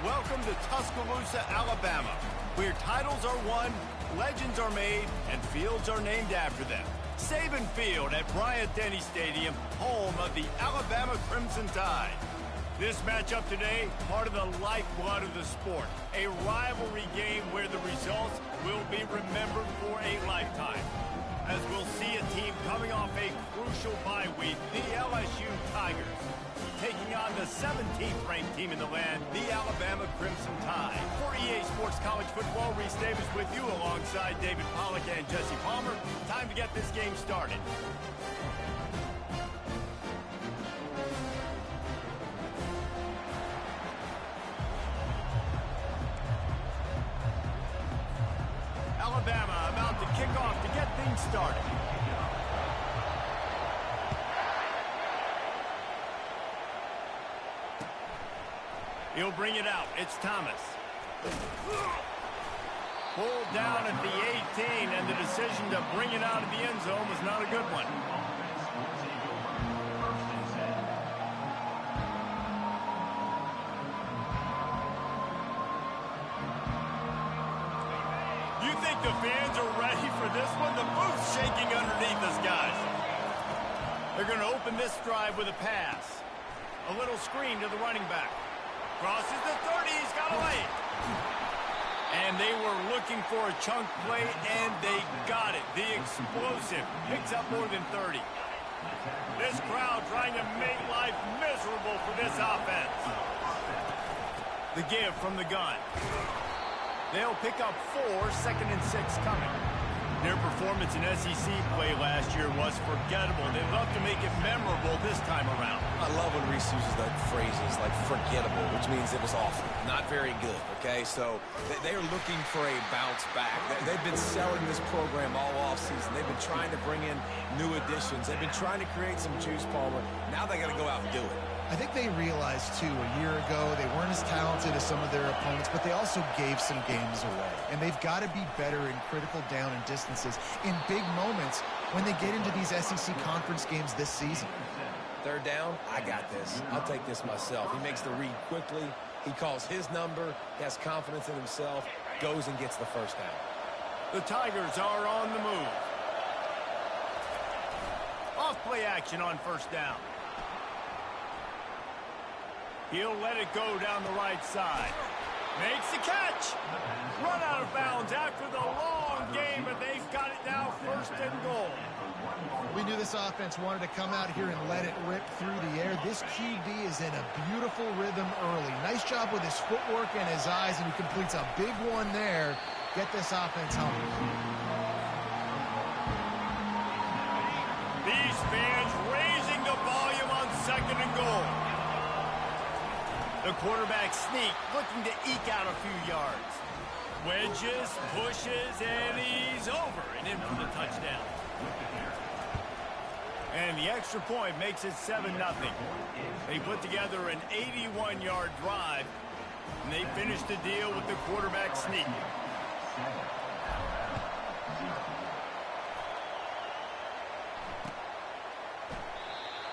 Welcome to Tuscaloosa, Alabama, where titles are won, legends are made, and fields are named after them. Saban Field at Bryant-Denny Stadium, home of the Alabama Crimson Tide. This matchup today, part of the lifeblood of the sport. A rivalry game where the results will be remembered for a lifetime. As we'll see a team coming off a crucial bye week, the LSU Tigers, taking on the 17th ranked team in the land, the Alabama Crimson Tide. For EA Sports College Football, Reese Davis with you alongside David Pollack and Jesse Palmer. Time to get this game started. Alabama about to kick off to get things started. He'll bring it out. It's Thomas. Pulled down at the 18, and the decision to bring it out of the end zone was not a good one. You think the fans are ready for this one? The booth's shaking underneath us, guys. They're going to open this drive with a pass. A little screen to the running back. Crosses the 30, he's got a lane. And they were looking for a chunk play, and they got it. The explosive picks up more than 30. This crowd trying to make life miserable for this offense. The give from the gun. They'll pick up 4, 2nd and 6 coming. Their performance in SEC play last year was forgettable. They'd love to make it memorable this time around. I love when Reese uses that phrases like forgettable, which means it was awful, not very good, okay? So they are looking for a bounce back. They've been selling this program all offseason. They've been trying to bring in new additions. They've been trying to create some juice, Palmer. Now they got to go out and do it. I think they realized, too, a year ago they weren't as talented as some of their opponents, but they also gave some games away. And they've got to be better in critical down and distances in big moments when they get into these SEC conference games this season. Third down, I got this. I'll take this myself. He makes the read quickly. He calls his number. He has confidence in himself. Goes and gets the first down. The Tigers are on the move. Off play action on first down. He'll let it go down the right side. Makes the catch. Run out of bounds after the long game, but they've got it now, 1st and goal. We knew this offense wanted to come out here and let it rip through the air. This QB is in a beautiful rhythm early. Nice job with his footwork and his eyes, and he completes a big one there. Get this offense home. These fans raising the volume on 2nd and goal. The quarterback sneak, looking to eke out a few yards. Wedges, pushes, and he's over and in for the touchdown. And the extra point makes it 7-0. They put together an 81-yard drive, and they finished the deal with the quarterback sneak.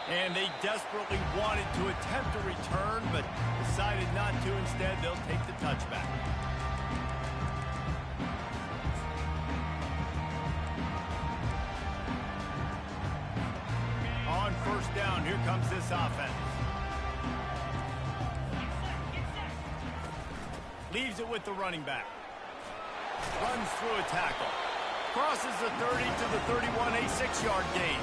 And they desperately wanted to attempt a return, but decided not to. Instead, they'll take the touchback. On first down, here comes this offense. Leaves it with the running back. Runs through a tackle. Crosses the 30 to the 31, a 6-yard gain.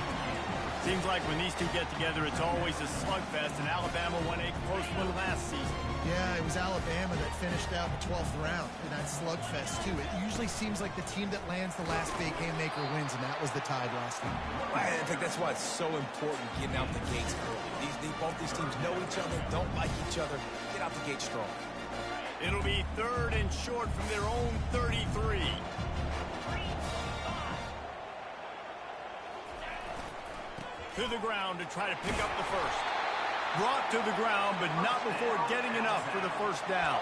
Seems like when these two get together, it's always a slugfest, and Alabama won a close one last season. Yeah, it was Alabama that finished out in the 12th round in that slugfest, too. It usually seems like the team that lands the last big game maker wins, and that was the Tide last night. I think that's why it's so important getting out the gates early. Both these teams know each other, don't like each other. Get out the gate strong. It'll be 3rd and short from their own 33. To the ground to try to pick up the first. Brought to the ground, but not before getting enough for the first down.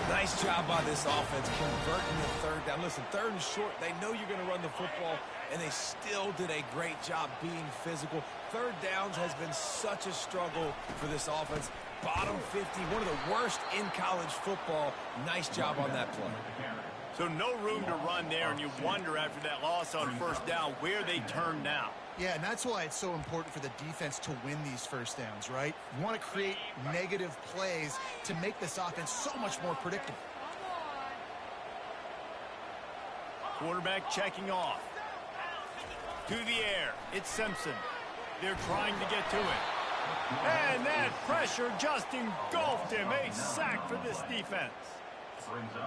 Nice job by this offense converting the 3rd down. Listen, 3rd and short, they know you're going to run the football, and they still did a great job being physical. 3rd downs has been such a struggle for this offense. bottom 50, one of the worst in college football. Nice job on that play. So no room to run there, and you wonder after that loss on first down where they turn now. Yeah, and that's why it's so important for the defense to win these first downs, right? You want to create negative plays to make this offense so much more predictable. Quarterback checking off. To the air. It's Simpson. They're trying to get to it. And that pressure just engulfed him. A sack for this defense.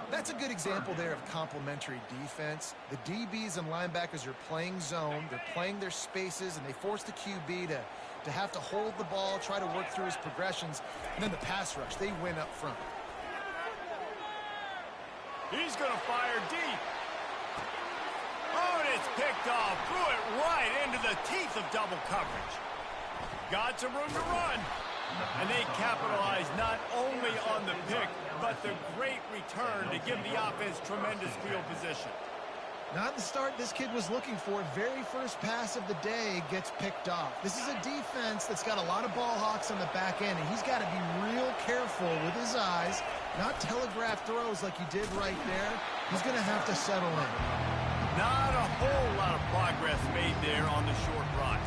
That's a good example there of complementary defense. The DBs and linebackers are playing zone. They're playing their spaces, and they force the QB to have to hold the ball, try to work through his progressions. And then the pass rush, they win up front. He's going to fire deep. Oh, and it's picked off. Threw it right into the teeth of double coverage. Got some room to run. And they capitalize not only on the pick, but the great return to give the offense tremendous field position. Not the start this kid was looking for. Very first pass of the day gets picked off. This is a defense that's got a lot of ball hawks on the back end, and he's got to be real careful with his eyes, not telegraph throws like he did right there. He's going to have to settle in. Not a whole lot of progress made there on the short run.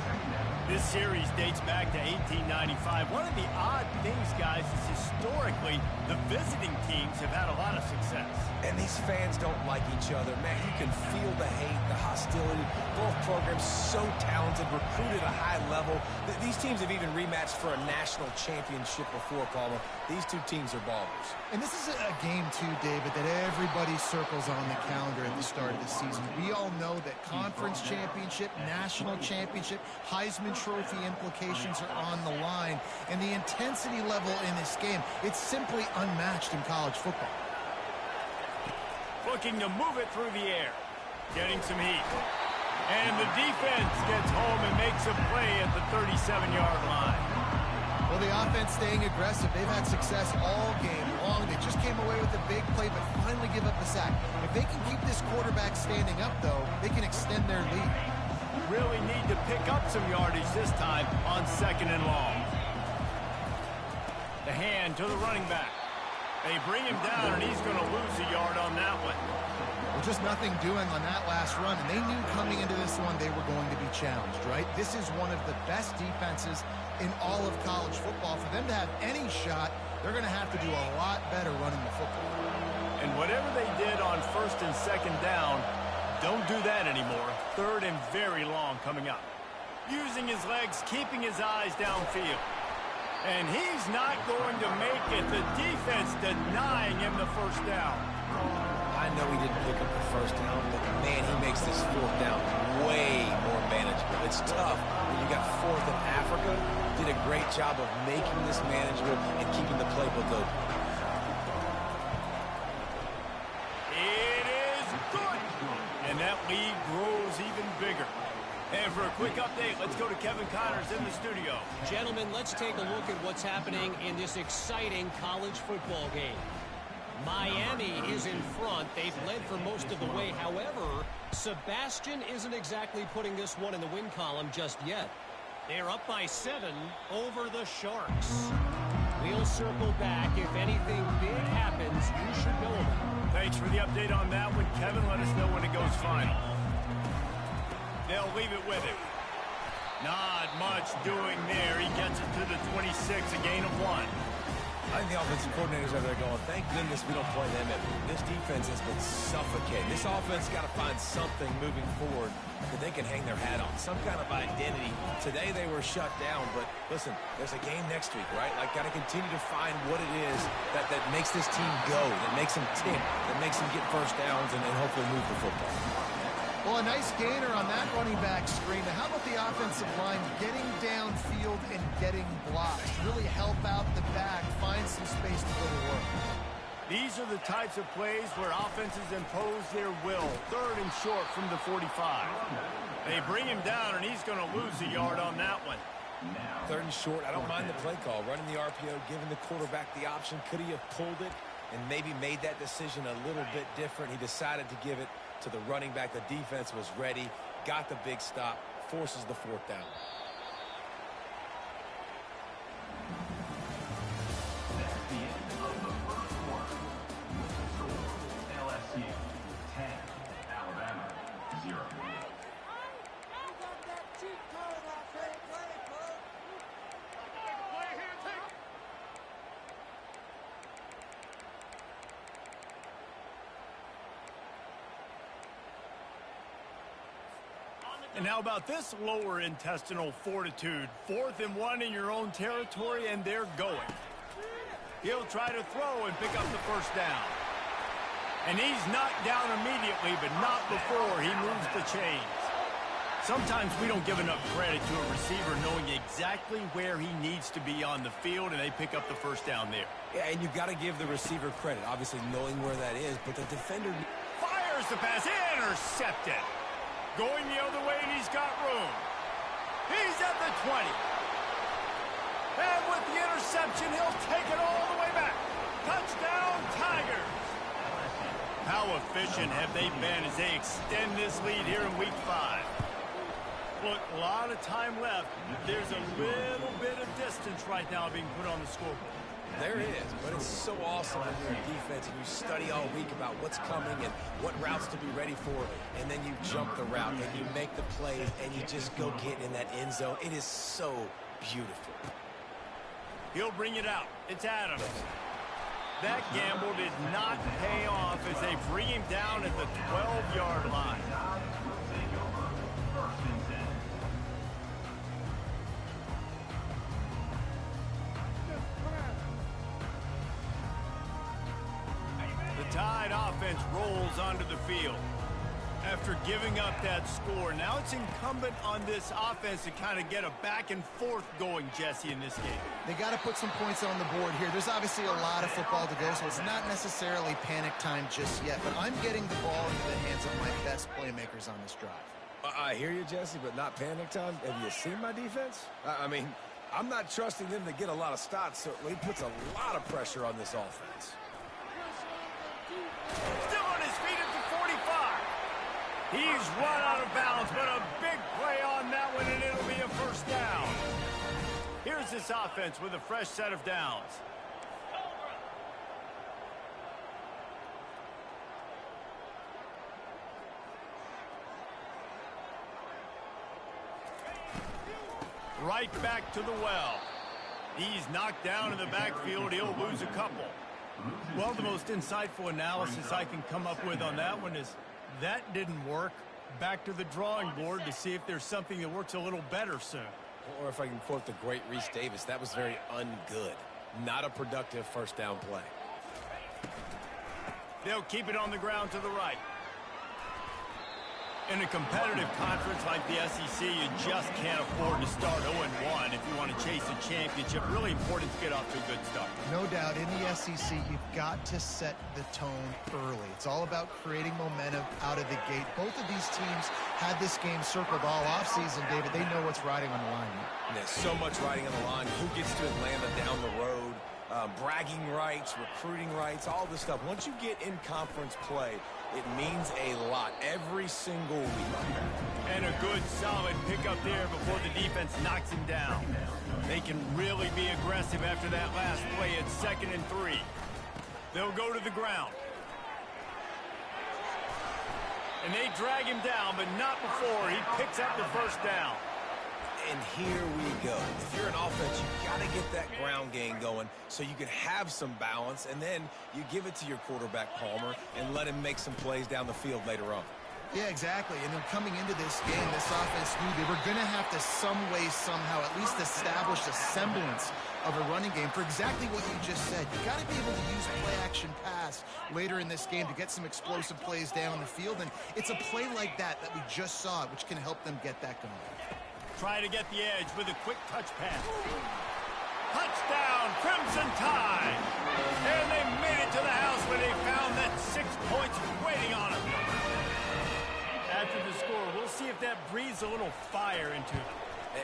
This series dates back to 1895. One of the odd things, guys, is historically the visiting teams have had a lot of success. And these fans don't like each other. Man, you can feel the hate, the hostility. Both programs so talented, recruited at a high level. These teams have even rematched for a national championship before, Palmer. These two teams are ballers. And this is a game, too, David, that everybody circles on the calendar at the start of the season. We all know that conference championship, national championship, Heisman Trophy implications are on the line. And the intensity level in this game, it's simply unmatched in college football. Looking to move it through the air. Getting some heat. And the defense gets home and makes a play at the 37-yard line. Well, the offense staying aggressive. They've had success all game long. They just came away with a big play, but finally give up the sack. If they can keep this quarterback standing up, though, they can extend their lead. Really need to pick up some yardage this time on 2nd and long. The hand to the running back. They bring him down, and he's going to lose a yard on that one. Well, just nothing doing on that last run, and they knew coming into this one they were going to be challenged, right? This is one of the best defenses in all of college football. For them to have any shot, they're going to have to do a lot better running the football. And whatever they did on 1st and 2nd down, don't do that anymore. 3rd and very long coming up. Using his legs, keeping his eyes downfield. And he's not going to make it. The defense denying him the first down. I know he didn't pick up the first down, but man, he makes this 4th down way more manageable. It's tough when you got 4th in Africa. Did a great job of making this manageable and keeping the playbook open. It is good. And that lead grows even bigger. And for a quick update, let's go to Kevin Connors in the studio. Gentlemen, let's take a look at what's happening in this exciting college football game. Miami is in front. They've led for most of the way. However, Sebastian isn't exactly putting this one in the win column just yet. They're up by 7 over the Sharks. We'll circle back. If anything big happens, you should know about it. Thanks for the update on that one, Kevin. Let us know when it goes final. They'll leave it with him. Not much doing there. He gets it to the 26, a gain of 1. I think the offensive coordinators are there going, thank goodness we don't play them. This defense has been suffocating. This offense got to find something moving forward that they can hang their hat on, some kind of identity. Today they were shut down, but listen, there's a game next week, right? Like, got to continue to find what it is that makes this team go, that makes them tick, that makes them get first downs and hopefully move the football. Well, a nice gainer on that running back screen. Now, how about the offensive line getting downfield and getting blocks? Really help out the back, find some space to go to work. These are the types of plays where offenses impose their will. 3rd and short from the 45. They bring him down, and he's going to lose a yard on that one. 3rd and short. I don't mind the play call. Running the RPO, giving the quarterback the option. Could he have pulled it and maybe made that decision a little bit different? He decided to give it to the running back. The defense was ready, got the big stop, forces the 4th down. And how about this lower intestinal fortitude? 4th and 1 in your own territory, and they're going. He'll try to throw and pick up the first down. And he's knocked down immediately, but not before he moves the chains. Sometimes we don't give enough credit to a receiver knowing exactly where he needs to be on the field, and they pick up the first down there. Yeah, and you've got to give the receiver credit, obviously knowing where that is, but the defender... Fires the pass, intercepted. Going the other way, and he's got room. He's at the 20. And with the interception, he'll take it all the way back. Touchdown, Tigers. How efficient have they been as they extend this lead here in Week 5? Look, a lot of time left. There's a little bit of distance right now being put on the scoreboard. There is, but it's so awesome when you're in defense and you study all week about what's coming and what routes to be ready for, and then you jump the route and you make the plays and you just go get in that end zone. It is so beautiful. He'll bring it out. It's Adams. That gamble did not pay off as they bring him down at the 12-yard line. The Tide offense rolls onto the field. After giving up that score, now it's incumbent on this offense to kind of get a back and forth going, Jesse, in this game. They got to put some points on the board here. There's obviously a lot of football to go, so it's not necessarily panic time just yet, but I'm getting the ball into the hands of my best playmakers on this drive. I hear you, Jesse, but not panic time. Have you seen my defense? I mean, I'm not trusting them to get a lot of stops, so he puts a lot of pressure on this offense. Still on his feet at the 45. He's run out of bounds, but a big play on that one, and it'll be a first down. Here's this offense with a fresh set of downs. Right back to the well. He's knocked down in the backfield. He'll lose a couple. Well, the most insightful analysis I can come up with on that one is that didn't work. Back to the drawing board to see if there's something that works a little better soon. Or if I can quote the great Reese Davis, that was very ungood. Not a productive first down play. They'll keep it on the ground to the right. In a competitive conference like the SEC, you just can't afford to start 0-1 if you want to chase a championship. Really important to get off to a good start. No doubt, in the SEC, you've got to set the tone early. It's all about creating momentum out of the gate. Both of these teams had this game circled all offseason, David. They know what's riding on the line. There's so much riding on the line. Who gets to Atlanta down the road? Bragging rights, recruiting rights, all this stuff. Once you get in conference play, it means a lot every single week. And a good, solid pickup there before the defense knocks him down. They can really be aggressive after that last play at 2nd and 3. They'll go to the ground. And they drag him down, but not before he picks up the first down. And here we go. If you're an offense, you got to get that ground game going so you can have some balance, and then you give it to your quarterback, Palmer, and let him make some plays down the field later on. Yeah, exactly. And then coming into this game, this offense knew they were going to have to some way, somehow, at least establish a semblance of a running game for exactly what you just said. You got to be able to use play-action pass later in this game to get some explosive plays down the field, and it's a play like that we just saw, which can help them get that going. Trying to get the edge with a quick touch pass. Touchdown, Crimson Tide! And they made it to the house where they found that 6 points waiting on them. After the score, we'll see if that breathes a little fire into them.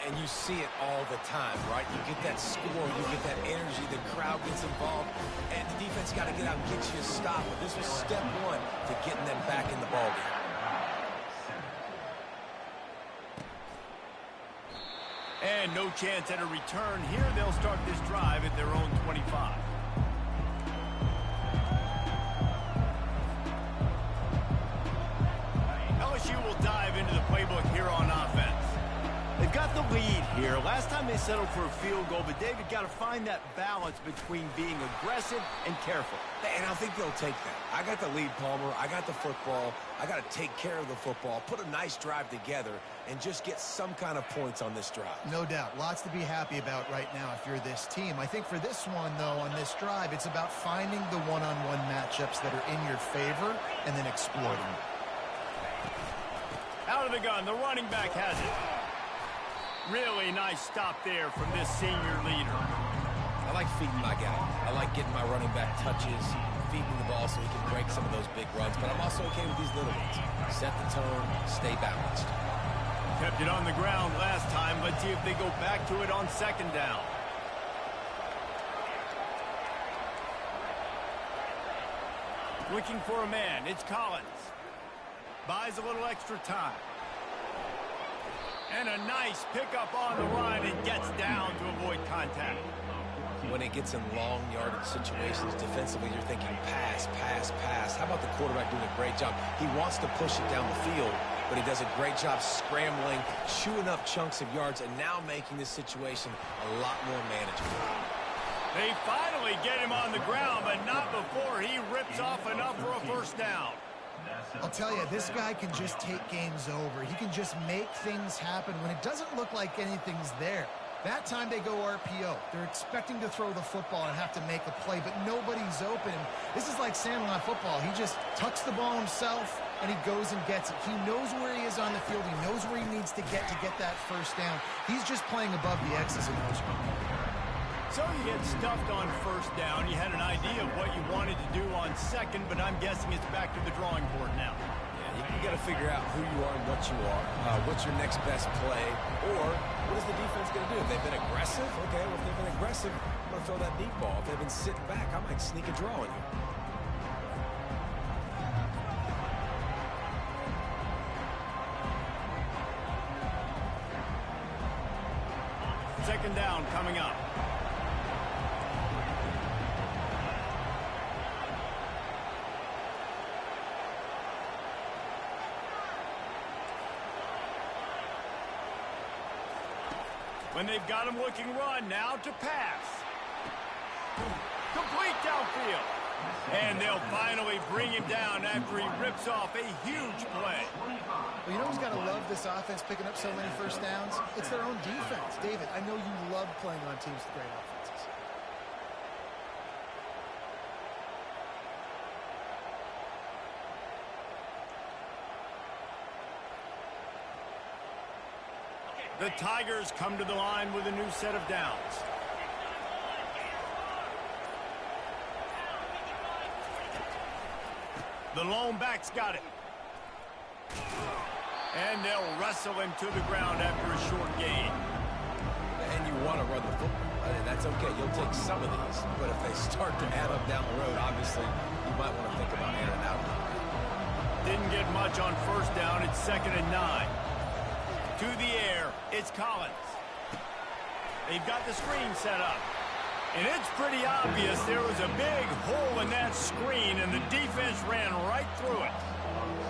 And you see it all the time, right? You get that score, you get that energy, the crowd gets involved, and the defense got to get out and get you a stop. But this was step one to getting them back in the ballgame. And no chance at a return here. They'll start this drive at their own 25. LSU will dive into the playbook here on offense. They've got the lead here. Last time they settled for a field goal, but David got to find that balance between being aggressive and careful. And I think they'll take that. I got the lead, Palmer. I got the football. I got to take care of the football, put a nice drive together, and just get some kind of points on this drive. No doubt. Lots to be happy about right now if you're this team. I think for this one, though, on this drive, it's about finding the one-on-one matchups that are in your favor and then exploiting them. Out of the gun, the running back has it. Really nice stop there from this senior leader. I like feeding my guy. I like getting my running back touches, feeding the ball so he can break some of those big runs, but I'm also okay with these little ones. Set the tone, stay balanced. Kept it on the ground last time. Let's see if they go back to it on second down. Looking for a man. It's Collins. Buys a little extra time. And a nice pickup on the run and gets down to avoid contact. When it gets in long yardage situations defensively, you're thinking pass, pass, pass. How about the quarterback doing a great job? He wants to push it down the field, but he does a great job scrambling, chewing up chunks of yards, and now making this situation a lot more manageable. They finally get him on the ground, but not before he rips off enough for a first down. I'll tell you, this guy can just take games over. He can just make things happen when it doesn't look like anything's there. That time they go RPO. They're expecting to throw the football and have to make a play, but nobody's open. This is like Sandlot football. He just tucks the ball himself, and he goes and gets it. He knows where he is on the field. He knows where he needs to get that first down. He's just playing above the X's and O's. So you get stuffed on first down. You had an idea of what you wanted to do on second, but I'm guessing it's back to the drawing board now. Yeah, you got to figure out who you are and what you are. What's your next best play? Or what is the defense going to do? If they've been aggressive, okay, well, if they've been aggressive, I'm going to throw that deep ball. If they've been sitting back, I might sneak a draw in here. Second down coming up. When they've got him looking run, now to pass. Complete downfield. And they'll finally bring him down after he rips off a huge play. Well, you know who's got to love this offense picking up so many first downs? It's their own defense. David, I know you love playing on teams with great offenses. The Tigers come to the line with a new set of downs. The lone back's got it. And they'll wrestle him to the ground after a short gain. And you want to run the football. That's okay. You'll take some of these. But if they start to add up down the road, obviously, you might want to think about airing out. Didn't get much on first down. It's 2nd and 9. To the air, it's Collins. They've got the screen set up. And it's pretty obvious there was a big hole in that screen, and the defense ran right through it.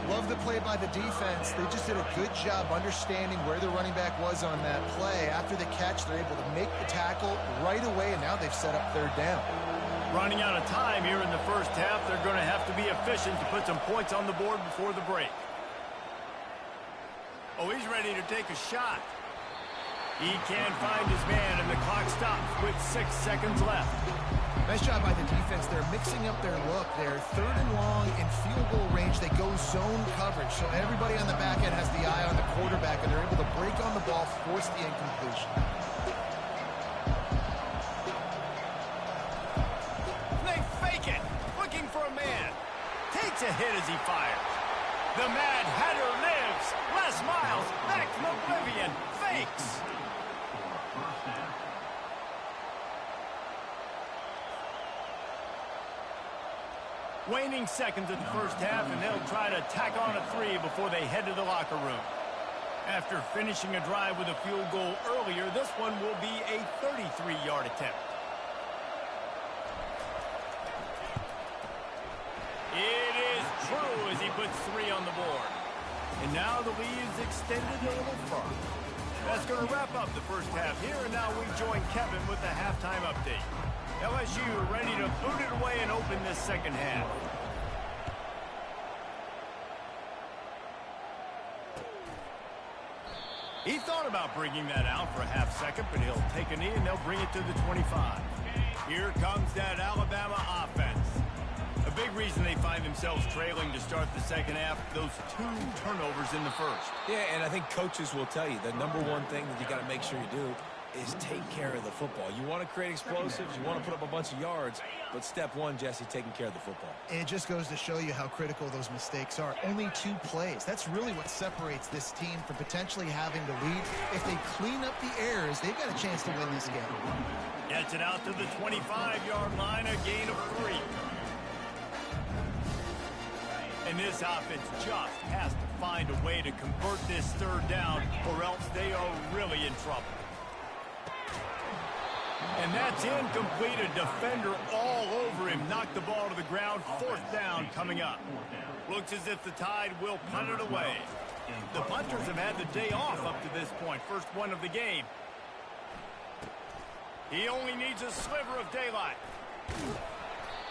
Love the play by the defense. They just did a good job understanding where the running back was on that play. After the catch, they're able to make the tackle right away, and now they've set up third down. Running out of time here in the first half, they're going to have to be efficient to put some points on the board before the break. Oh, he's ready to take a shot. He can't find his man, and the clock stops with 6 seconds left. Nice job by the defense. They're mixing up their look. They're 3rd and long in field goal range. They go zone coverage, so everybody on the back end has the eye on the quarterback, and they're able to break on the ball, force the incompletion. They fake it, looking for a man. Takes a hit as he fires. The Mad Hatter lives. Les Miles back from oblivion. Fakes. Waning seconds of the first half, and they'll try to tack on a 3 before they head to the locker room. After finishing a drive with a field goal earlier, this one will be a 33-yard attempt. It is true as he puts 3 on the board. And now the lead is extended a little further. That's going to wrap up the first half here, and now we join Kevin with the halftime update. LSU ready to boot it away and open this second half. He thought about bringing that out for a half second, but he'll take a knee and they'll bring it to the 25. Here comes that Alabama offense. A big reason they find themselves trailing to start the second half, those 2 turnovers in the first. Yeah, and I think coaches will tell you the number one thing that you got to make sure you do is take care of the football. You want to create explosives, you want to put up a bunch of yards, but step one, Jesse, taking care of the football. It just goes to show you how critical those mistakes are. Only 2 plays. That's really what separates this team from potentially having to lead. If they clean up the errors, they've got a chance to win this game. Gets it out to the 25-yard line, a gain of 3. And this offense just has to find a way to convert this third down, or else they are really in trouble. And that's incomplete. A defender all over him. Knocked the ball to the ground. 4th down coming up. Looks as if the Tide will punt it away. The punters have had the day off up to this point. First one of the game. He only needs a sliver of daylight.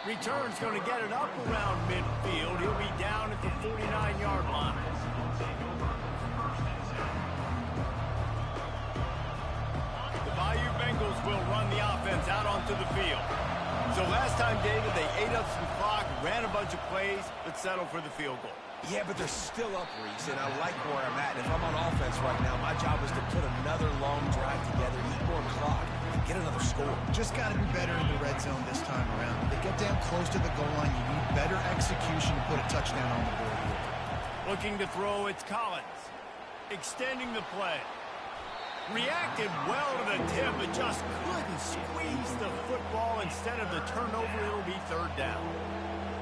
Return's going to get it up around midfield. He'll be down at the 49-yard line. The Bayou Bengals will run the offense out onto the field. So last time, David, they ate up some clock, ran a bunch of plays, but settled for the field goal. Yeah, but they're still up, Reese, and I like where I'm at. And if I'm on offense right now, my job is to put another long drive together, eat more clock, and get another score. Just got to be better in the red zone this time around. When they get down close to the goal line, you need better execution to put a touchdown on the board here. Looking to throw, it's Collins. Extending the play. Reacted well to the tip, but just couldn't squeeze the football. Instead of the turnover, it'll be 3rd down.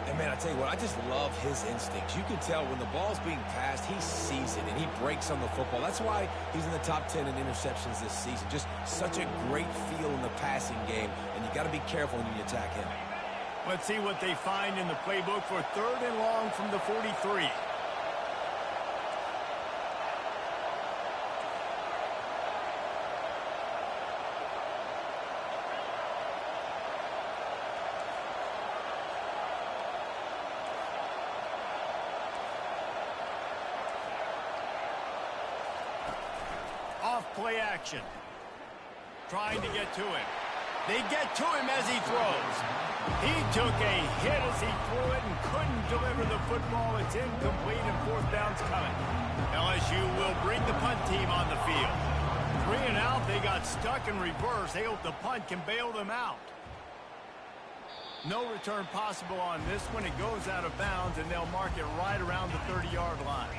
And, man, I tell you what, I just love his instincts. You can tell when the ball's being passed, he sees it, and he breaks on the football. That's why he's in the top 10 in interceptions this season. Just such a great feel in the passing game, and you got to be careful when you attack him. Let's see what they find in the playbook for 3rd and long from the 43. Play action. Trying to get to him. They get to him as he throws. He took a hit as he threw it and couldn't deliver the football. It's incomplete and 4th down's coming. LSU will bring the punt team on the field. 3 and out. They got stuck in reverse. They hope the punt can bail them out. No return possible on this one. It goes out of bounds, and they'll mark it right around the 30-yard line.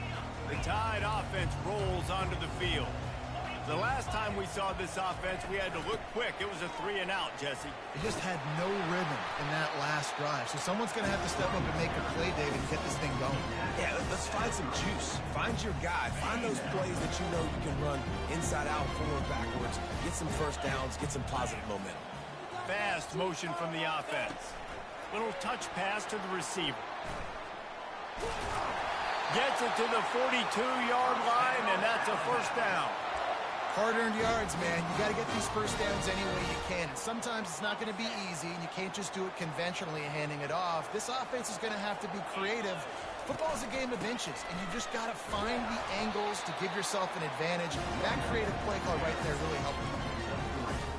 The Tide offense rolls onto the field. The last time we saw this offense, we had to look quick. It was a 3 and out, Jesse. They just had no rhythm in that last drive. So someone's going to have to step up and make a play, David, and get this thing going. Yeah, let's find some juice. Find your guy. Find those plays that you know you can run inside out, forward, backwards. Get some first downs. Get some positive momentum. Fast motion from the offense. Little touch pass to the receiver. Gets it to the 42-yard line, and that's a 1st down. Hard-earned yards, man. You got to get these first downs any way you can. And sometimes it's not going to be easy, and you can't just do it conventionally handing it off. This offense is going to have to be creative. Football's a game of inches, and you just got to find the angles to give yourself an advantage. That creative play call right there really helped you.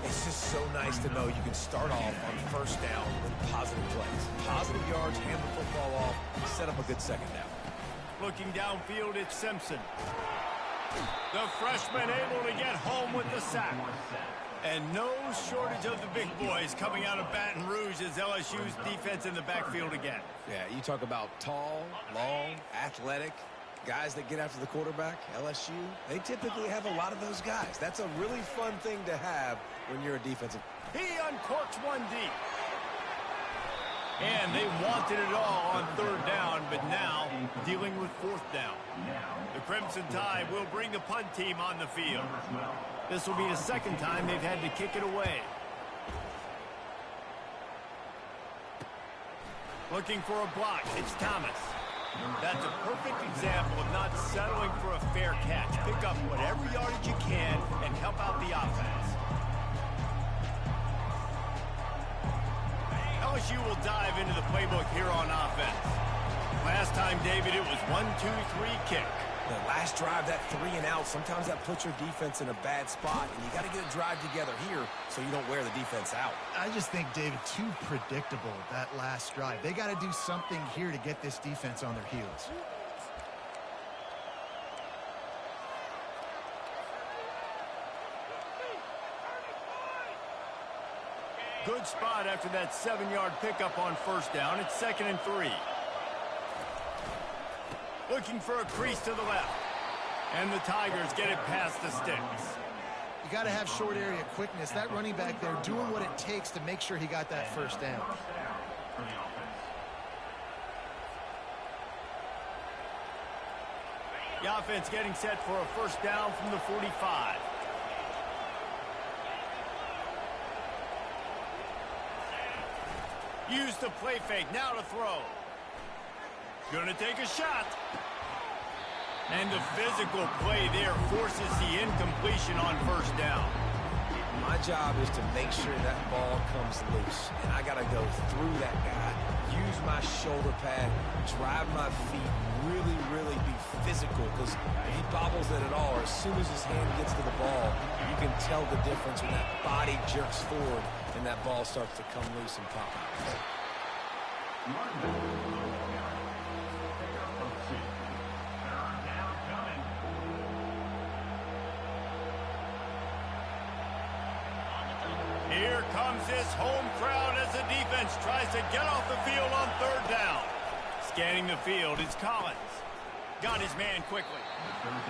It's just so nice to know you can start off on 1st down with positive plays. Positive yards, hand the football off, set up a good second down. Looking downfield, it's Simpson. The freshman able to get home with the sack. And no shortage of the big boys coming out of Baton Rouge as LSU's defense in the backfield again. Yeah, you talk about tall, long, athletic, guys that get after the quarterback, LSU, they typically have a lot of those guys. That's a really fun thing to have when you're a defensive. He uncorks one deep. And they wanted it all on 3rd down, but now dealing with 4th down. The Crimson Tide will bring the punt team on the field. This will be the 2nd time they've had to kick it away. Looking for a block. It's Thomas. That's a perfect example of not settling for a fair catch. Pick up whatever yardage you can and help out the offense. LSU will dive into the playbook here on offense. Last time, David, it was 1-2-3 kick. The last drive, that 3 and out, sometimes that puts your defense in a bad spot, and you got to get a drive together here so you don't wear the defense out. I just think, David, too predictable, that last drive. They got to do something here to get this defense on their heels. Good spot after that 7-yard pickup on first down. It's 2nd and 3. Looking for a crease to the left. And the Tigers get it past the sticks. You got to have short area quickness. That running back there doing what it takes to make sure he got that first down. The offense getting set for a first down from the 45. Use the play fake. Now to throw. Gonna take a shot. And the physical play there forces the incompletion on first down. My job is to make sure that ball comes loose. And I got to go through that guy, use my shoulder pad, drive my feet, really be physical. Because if he bobbles it at all, or as soon as his hand gets to the ball, you can tell the difference when that body jerks forward and that ball starts to come loose and pop out. Here comes this home crowd as the defense tries to get off the field on third down. Scanning the field, it's Collins. Got his man quickly.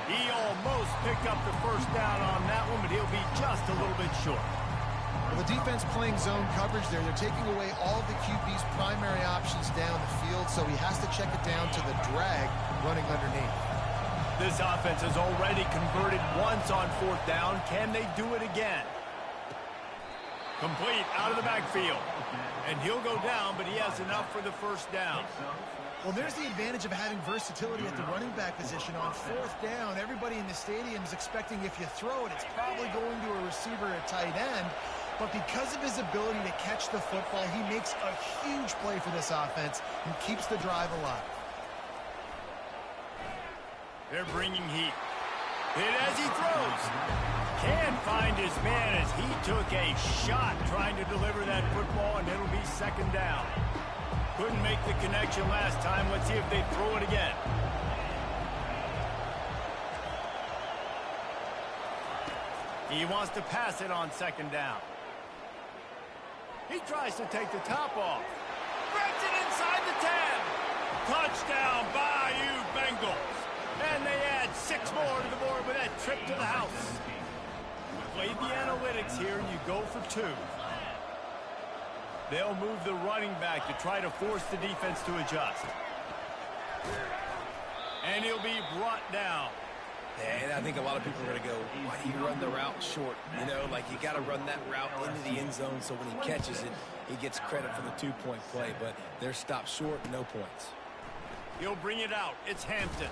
He almost picked up the first down on that one, but he'll be just a little bit short. Well, the defense playing zone coverage there. They're taking away all of the QB's primary options down the field, so he has to check it down to the drag running underneath. This offense has already converted once on fourth down. Can they do it again? Complete out of the backfield. And he'll go down, but he has enough for the first down. Well, there's the advantage of having versatility at the running back position. On fourth down, everybody in the stadium is expecting if you throw it, it's probably going to a receiver at tight end. But because of his ability to catch the football, he makes a huge play for this offense and keeps the drive alive. They're bringing heat. Hit as he throws. Can't find his man as he took a shot trying to deliver that football, and it'll be second down. Couldn't make the connection last time. Let's see if they throw it again. He wants to pass it on second down. He tries to take the top off. Threads it inside the 10. Touchdown, Bayou Bengals. And they add 6 more to the board with that trip to the house. Play the analytics here, and you go for 2. They'll move the running back to try to force the defense to adjust. And he'll be brought down. And I think a lot of people are going to go, why do you run the route short? You know, like you got to run that route into the end zone so when he catches it, he gets credit for the 2-point play. But they're stopped short, no points. He'll bring it out. It's Hampton.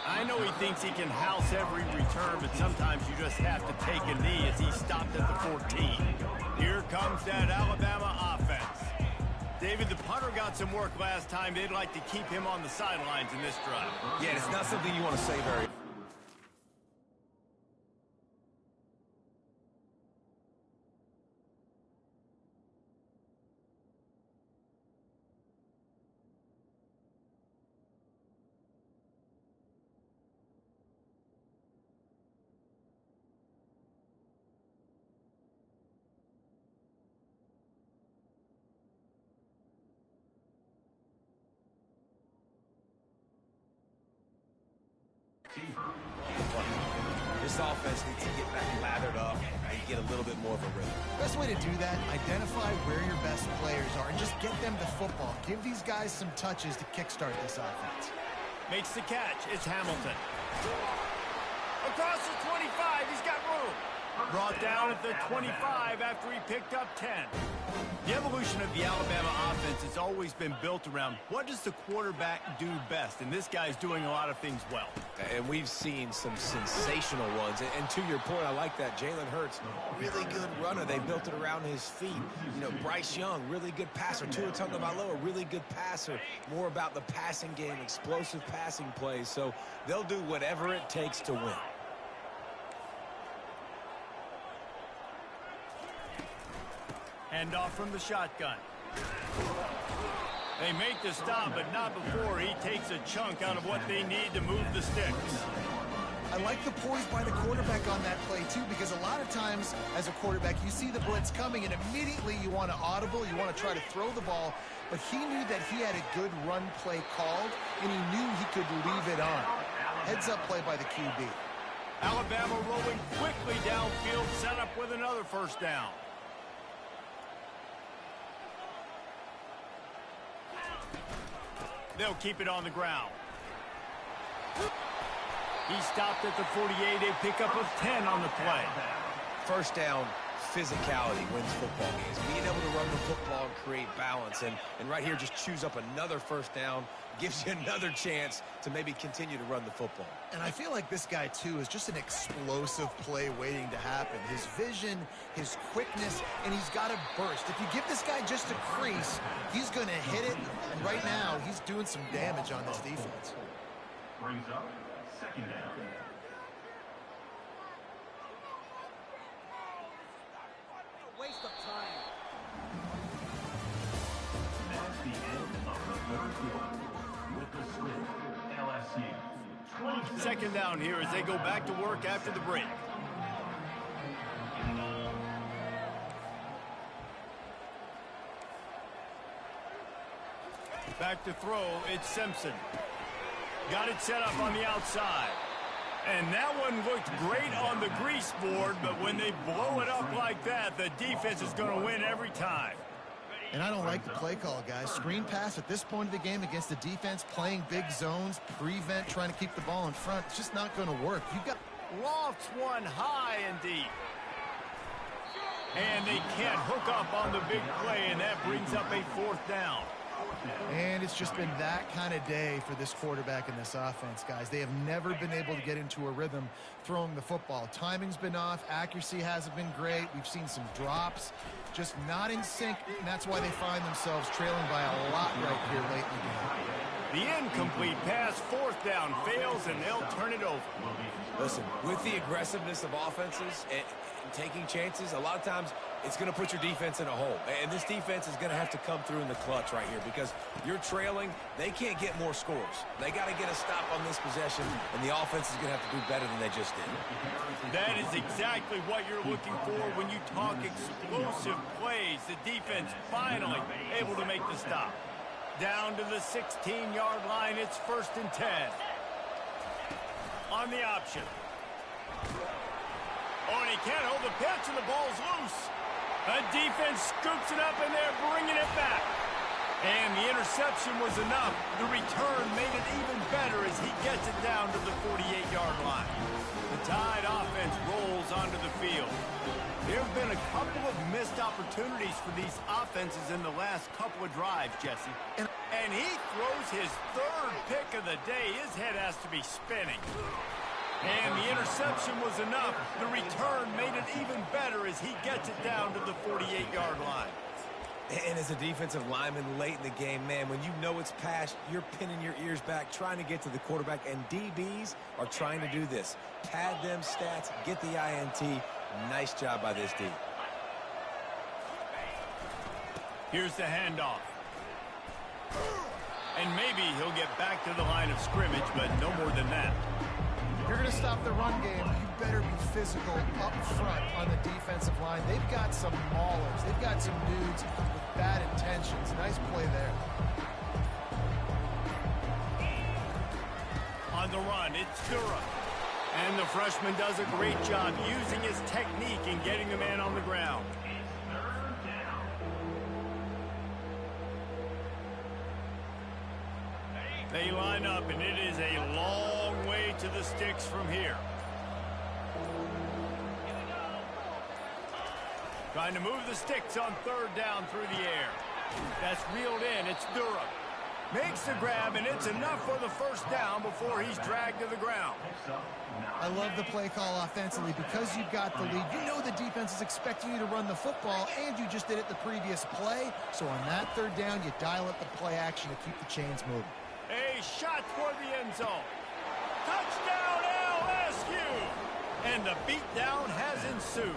I know he thinks he can house every return, but sometimes you just have to take a knee as he stopped at the 14. Here comes that Alabama offense. David, the punter got some work last time. They'd like to keep him on the sidelines in this drive. Yeah, it's not something you want to say very. This offense needs to get back lathered up and get a little bit more of a rhythm. Best way to do that, identify where your best players are and just get them the football. Give these guys some touches to kickstart this offense. Makes the catch. It's Hamilton. Across the 25, he's got room. Brought down at the 25 after he picked up 10. The evolution of the Alabama offense has always been built around what does the quarterback do best, and this guy's doing a lot of things well. And we've seen some sensational ones. And to your point, I like that. Jalen Hurts, really good runner. They built it around his feet. You know, Bryce Young, really good passer. Tua Tagovailoa, really good passer. More about the passing game, explosive passing plays. So they'll do whatever it takes to win. Hand off from the shotgun. They make the stop, but not before he takes a chunk out of what they need to move the sticks. I like the poise by the quarterback on that play, too, because a lot of times as a quarterback, you see the blitz coming, and immediately you want to audible, you want to try to throw the ball, but he knew that he had a good run play called, and he knew he could leave it on. Heads-up play by the QB. Alabama rolling quickly downfield, set up with another first down. They'll keep it on the ground. He stopped at the 48, a pickup of 10 on the play. First down, physicality wins football games. Being able to run the football and create balance. And right here, just choose up another first down, gives you another chance to maybe continue to run the football. And I feel like this guy, too, is just an explosive play waiting to happen. His vision, his quickness, and he's got a burst. If you give this guy just a crease, he's going to hit it. And right now, he's doing some damage on this defense. Brings up second down. Waste of time. That's the end of the third quarter. With the score, LSU 27. Second down here as they go back to work after the break. Back to throw, it's Simpson. Got it set up on the outside. And that one looked great on the grease board, but when they blow it up like that, the defense is going to win every time. And I don't like the play call, guys. Screen pass at this point of the game against the defense, playing big zones, prevent, trying to keep the ball in front. It's just not going to work. You got Lofts one high and deep. And they can't hook up on the big play, and that brings up a fourth down. And it's just been that kind of day for this quarterback and this offense, guys. They have never been able to get into a rhythm throwing the football. Timing's been off. Accuracy hasn't been great. We've seen some drops, just not in sync, and that's why they find themselves trailing by a lot right here late in the game. The incomplete pass, fourth down, fails, and they'll turn it over. Listen, with the aggressiveness of offenses and taking chances, a lot of times it's going to put your defense in a hole. And this defense is going to have to come through in the clutch right here because you're trailing. They can't get more scores. They got to get a stop on this possession, and the offense is going to have to do better than they just did. That is exactly what you're looking for when you talk explosive plays. The defense finally able to make the stop. Down to the 16-yard line, it's 1st and 10. On the option. Oh, and he can't hold the pitch, and the ball's loose. The defense scoops it up, and they're bringing it back. And the interception was enough. The return made it even better as he gets it down to the 48-yard line. The Tide offense rolls onto the field. There have been a couple of missed opportunities for these offenses in the last couple of drives, Jesse. And he throws his third pick of the day. His head has to be spinning. And the interception was enough. The return made it even better as he gets it down to the 48-yard line. And as a defensive lineman late in the game, man, when you know it's past, you're pinning your ears back, trying to get to the quarterback, and DBs are trying to do this. Pad them stats, get the INT. Nice job by this D. Here's the handoff. And maybe he'll get back to the line of scrimmage, but no more than that. If you're going to stop the run game, you better be physical up front on the defensive line. They've got some maulers. They've got some dudes with bad intentions. Nice play there. On the run, it's Durham. And the freshman does a great job using his technique and getting the man on the ground. They line up, and it is a long way to the sticks from here. Trying to move the sticks on third down through the air. That's reeled in. It's Durham. Makes the grab, and it's enough for the first down before he's dragged to the ground. I love the play call offensively. Because you've got the lead, you know the defense is expecting you to run the football, and you just did it the previous play. So on that third down, you dial up the play action to keep the chains moving. A shot toward the end zone. Touchdown, LSU! And the beatdown has ensued.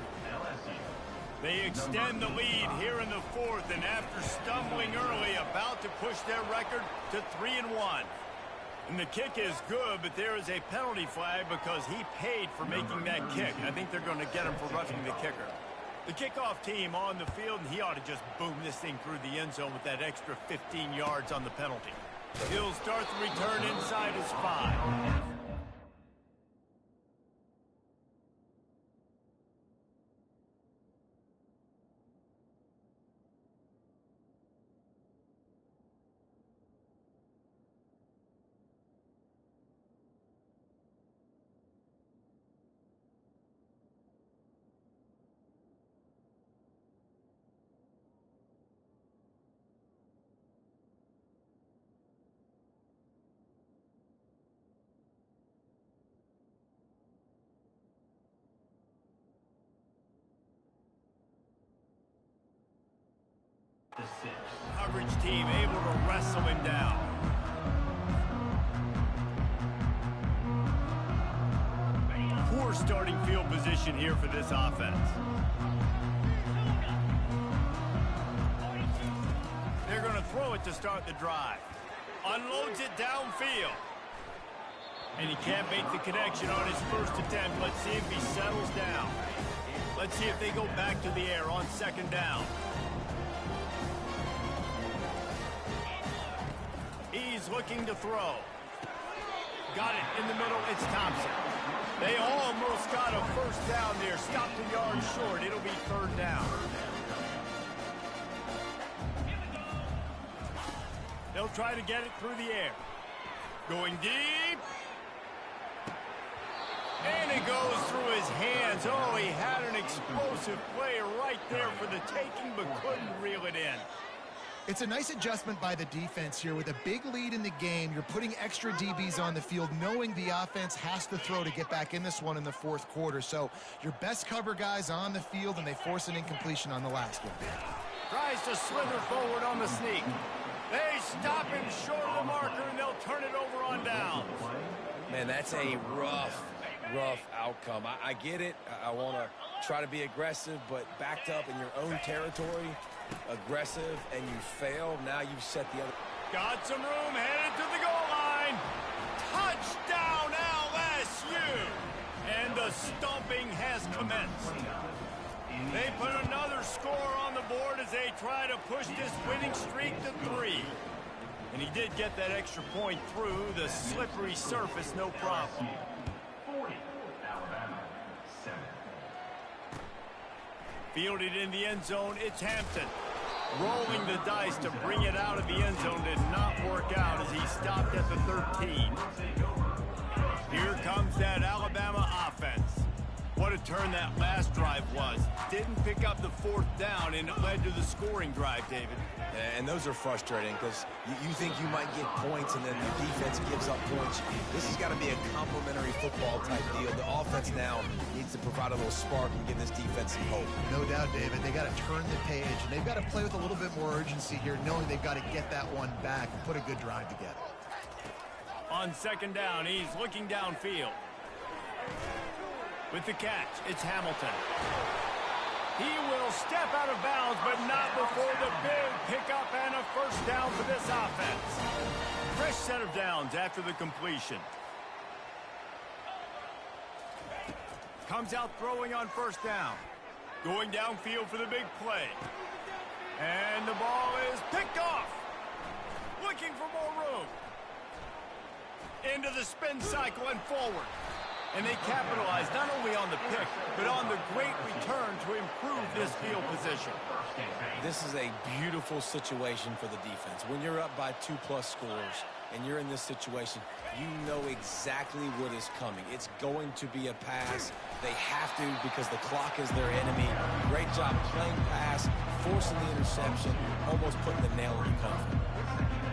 They extend the lead here in the fourth, and after stumbling early, about to push their record to 3-1. And the kick is good, but there is a penalty flag because he paid for making that kick. I think they're going to get him for roughing the kicker. The kickoff team on the field, and he ought to just boom this thing through the end zone with that extra 15 yards on the penalty. He'll start the return inside his 5. Coverage team able to wrestle him down. Poor starting field position here for this offense. They're going to throw it to start the drive. Unloads it downfield. And he can't make the connection on his first attempt. Let's see if he settles down. Let's see if they go back to the air on second down. He's looking to throw. Got it in the middle. It's Thompson. They almost got a first down there. Stopped a yard short. It'll be third down. They'll try to get it through the air. Going deep. And it goes through his hands. Oh, he had an explosive play right there for the taking, but couldn't reel it in. It's a nice adjustment by the defense here. With a big lead in the game, you're putting extra DBs on the field, knowing the offense has to throw to get back in this one in the fourth quarter. So your best cover guys on the field, and they force an incompletion on the last one. Tries to slither forward on the sneak. They stop him short of the marker, and they'll turn it over on downs. Man, that's a rough outcome. I get it. I want to try to be aggressive, but backed up in your own territory, aggressive, and you fail. Now you've set the other. Got some room, headed to the goal line. Touchdown, LSU! And the stomping has commenced. They put another score on the board as they try to push this winning streak to 3. And he did get that extra point through the slippery surface, no problem. 40, Alabama, 7. Fielded in the end zone, it's Hampton. Rolling the dice to bring it out of the end zone did not work out as he stopped at the 13. Here comes that Alabama offense. What a turn that last drive was. Didn't pick up the fourth down, and it led to the scoring drive, David. And those are frustrating because you think you might get points, and then the defense gives up points. This has got to be a complementary football type deal. The offense now needs to provide a little spark and give this defense some hope. No doubt, David. They got to turn the page, and they've got to play with a little bit more urgency here, knowing they've got to get that one back and put a good drive together. On second down, he's looking downfield. With the catch, it's Hamilton. He will step out of bounds, but not before the big pickup and a first down for this offense. Fresh set of downs after the completion. Comes out throwing on first down. Going downfield for the big play. And the ball is picked off. Looking for more room. Into the spin cycle and forward. And they capitalized not only on the pick, but on the great return to improve this field position. This is a beautiful situation for the defense. When you're up by 2+ scores and you're in this situation, you know exactly what is coming. It's going to be a pass. They have to because the clock is their enemy. Great job playing pass, forcing the interception, almost putting the nail in the coffin.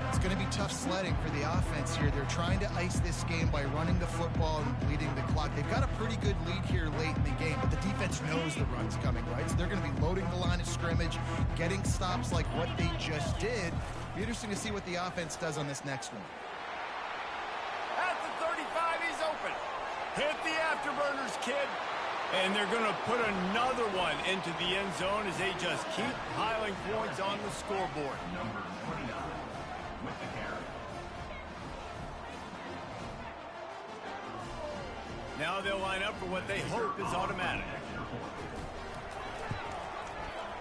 It's going to be tough sledding for the offense here. They're trying to ice this game by running the football and bleeding the clock. They've got a pretty good lead here late in the game, but the defense knows the run's coming, right? So they're going to be loading the line of scrimmage, getting stops like what they just did. Be interesting to see what the offense does on this next one. At the 35, he's open. Hit the afterburners, kid. And they're going to put another one into the end zone as they just keep piling points on the scoreboard. Number 29 with the carry. Now they'll line up for what they hope is automatic.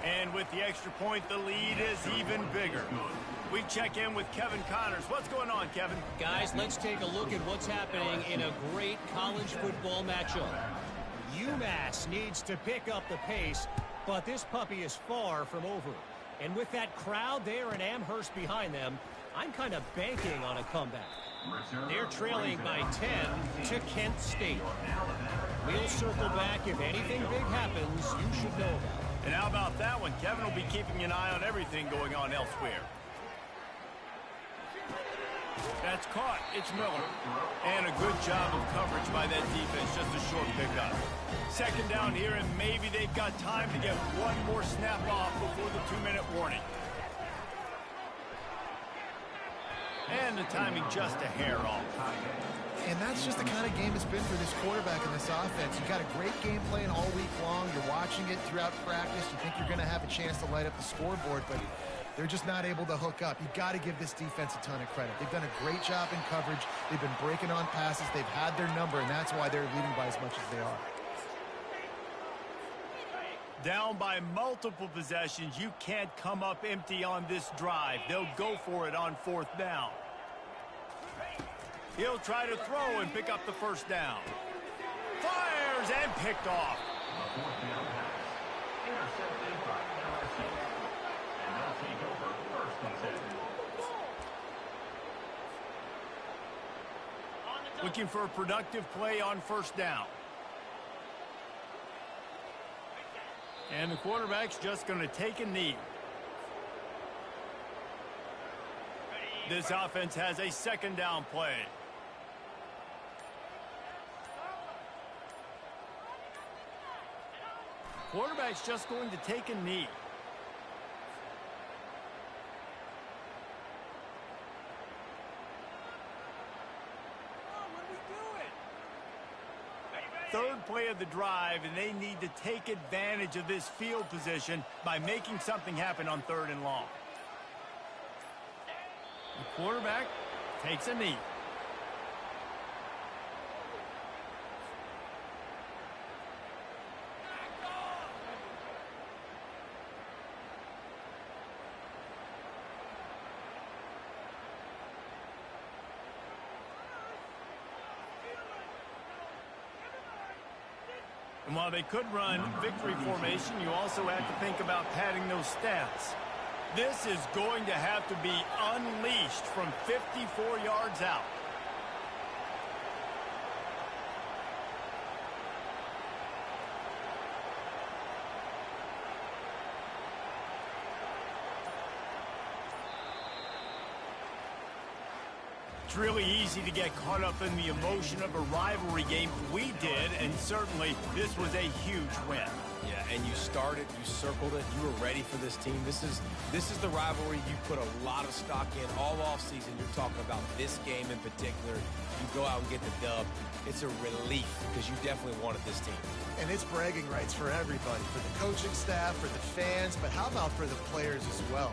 And with the extra point, the lead is even bigger. We check in with Kevin Connors. What's going on, Kevin? Guys, let's take a look at what's happening in a great college football matchup. UMass needs to pick up the pace, but this puppy is far from over. And with that crowd there in Amherst behind them, I'm kind of banking on a comeback. They're trailing by 10 to Kent State. We'll circle back if anything big happens you should know about. And how about that one? Kevin will be keeping an eye on everything going on elsewhere. That's caught. It's Miller. And a good job of coverage by that defense. Just a short pickup. Second down here, and maybe they've got time to get one more snap off before the 2-minute warning. And the timing just a hair off. And that's just the kind of game it's been for this quarterback and this offense. You've got a great game plan all week long. You're watching it throughout practice. You think you're going to have a chance to light up the scoreboard, but they're just not able to hook up. You've got to give this defense a ton of credit. They've done a great job in coverage. They've been breaking on passes. They've had their number, and that's why they're leading by as much as they are. Down by multiple possessions, you can't come up empty on this drive. They'll go for it on 4th down. He'll try to throw and pick up the first down. Fires and picked off. The 4th down pass. Intercepted by LSU. And they'll take over 1st and 10. Looking for a productive play on 1st down. And the quarterback's just going to take a knee. This offense has a 2nd down play. Quarterback's just going to take a knee. Third play of the drive, and they need to take advantage of this field position by making something happen on 3rd and long. The quarterback takes a knee. And while they could run victory formation, you also have to think about padding those stats. This is going to have to be unleashed from 54 yards out. It's really easy to get caught up in the emotion of a rivalry game. We did, and certainly this was a huge win. Yeah, and you started, you circled it, you were ready for this team. This is the rivalry you put a lot of stock in all offseason. You're talking about this game in particular. You go out and get the dub. It's a relief because you definitely wanted this team. And it's bragging rights for everybody, for the coaching staff, for the fans, but how about for the players as well?